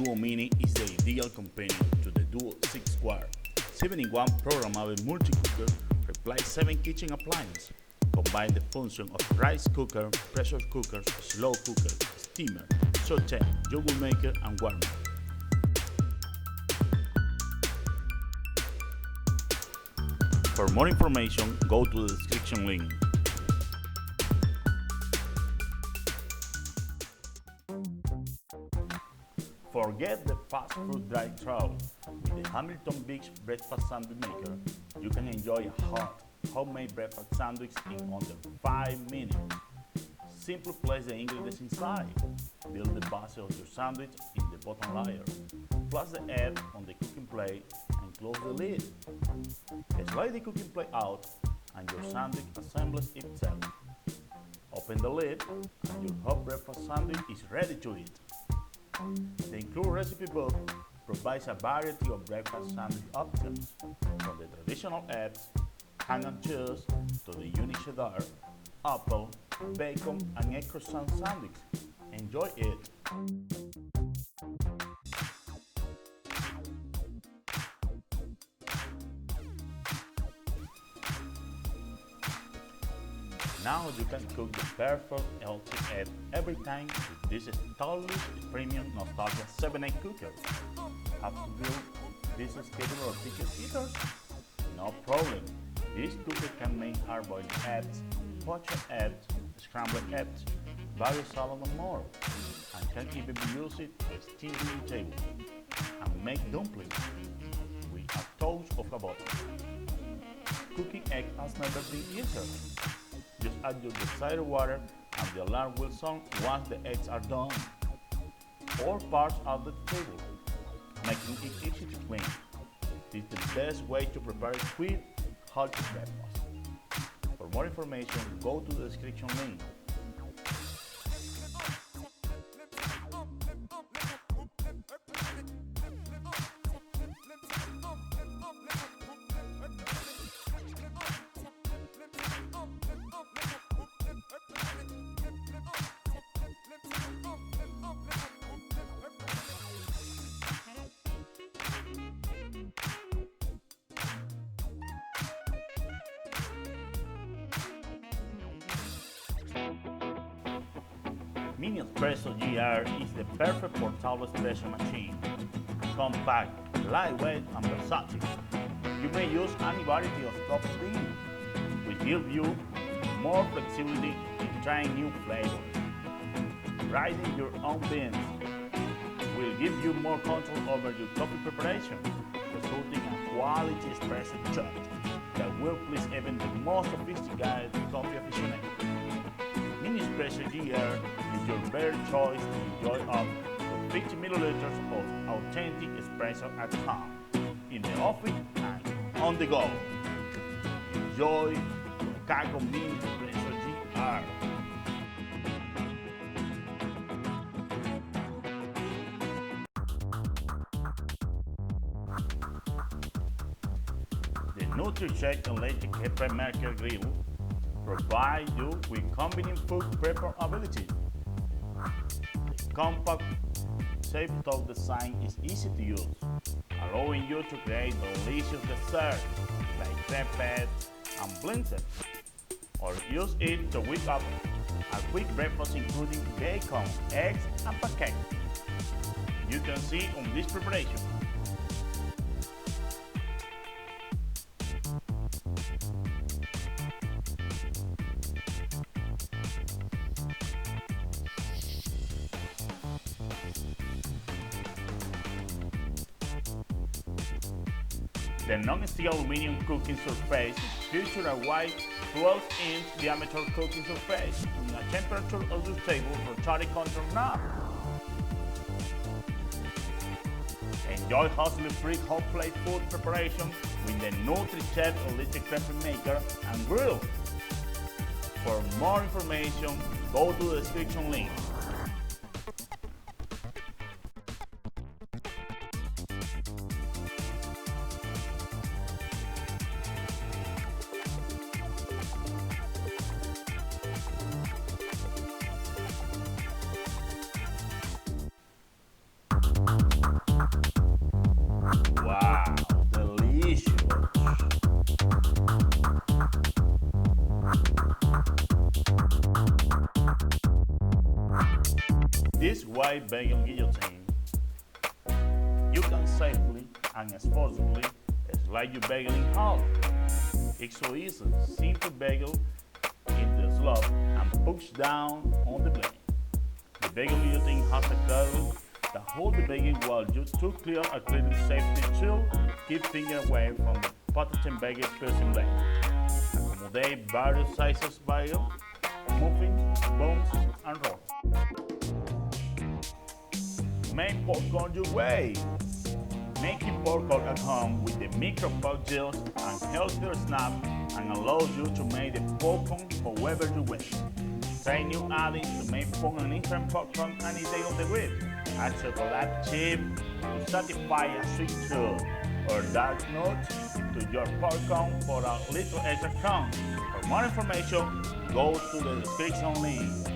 Duo Mini is the ideal companion to the Duo 6 Quart. 7-in-1 programmable multi-cooker replaces 7 kitchen appliances. Combine the function of rice cooker, pressure cooker, slow cooker, steamer, saute, yogurt maker, and warmer. For more information, go to the description link. Forget the fast food drive-thru. With the Hamilton Beach breakfast sandwich maker, you can enjoy a hot, homemade breakfast sandwich in under 5 minutes. Simply place the ingredients inside. Build the base of your sandwich in the bottom layer. Place the egg on the cooking plate and close the lid. Slide the cooking plate out and your sandwich assembles itself. Open the lid and your hot breakfast sandwich is ready to eat. The included recipe book provides a variety of breakfast sandwich options, from the traditional eggs, ham and cheese, to the unique cheddar, apple, bacon, and egg croissant sandwich. Enjoy it! Now you can cook the perfect healthy egg every time with this stylish premium nostalgia 7-egg cooker. Have to build this schedule of ticket eaters? No problem. This cooker can make hard-boiled eggs, poached eggs, scrambled eggs, various salads and more, and can even be used to steam vegetable and make dumplings with a touch of a butter. Cooking egg has never been easier. Just add your desired water and the alarm will sound once the eggs are done. All parts of the table, making it easy to clean. This is the best way to prepare a quick, healthy breakfast. For more information, go to the description link. Minipresso GR is the perfect portable espresso machine. Compact, lightweight, and versatile. You may use any variety of top beans, which give you more flexibility in trying new flavors. Grinding your own beans will give you more control over your coffee preparation, resulting in a quality espresso shot that will please even the most sophisticated coffee aficionado. Minipresso GR is your better choice to enjoy up to 50 milliliters of authentic espresso at home, in the office, and on the go. Enjoy Wacaco Minipresso GR. The NutriChef electric Crepe maker griddle provides you with convenient food prepper ability. The compact, safe-top design is easy to use, allowing you to create delicious desserts like Crepe and blends, or use it to whip up a quick breakfast including bacon, eggs, and pancakes. You can see on this preparation. The non-stick aluminum cooking surface features a wide 12-inch diameter cooking surface with a temperature adjustable rotary control knob. Enjoy hassle-free hot plate food preparation with the NutriChef electric Crepe maker and griddle. For more information, go to the description link. white bagel guillotine. You can safely and forcibly slide your bagel in half. It's so easy. Simple bagel in the slot and push down on the blade. The bagel guillotine has a curve that holds the bagel while you to clear a cleaning safety tool. Keep fingers away from the Poached bagel piercing blade. Accommodate various sizes bagel, muffins, bones, and rolls. Make popcorn your way. Making popcorn at home with the micro pop gels and healthier snap and allows you to make the popcorn however you wish. Try new addings to make fun and instant popcorn any day on the grill. Add chocolate chip to satisfy a sweet tooth or dark note to your popcorn for a little extra crunch. For more information, go to the description link.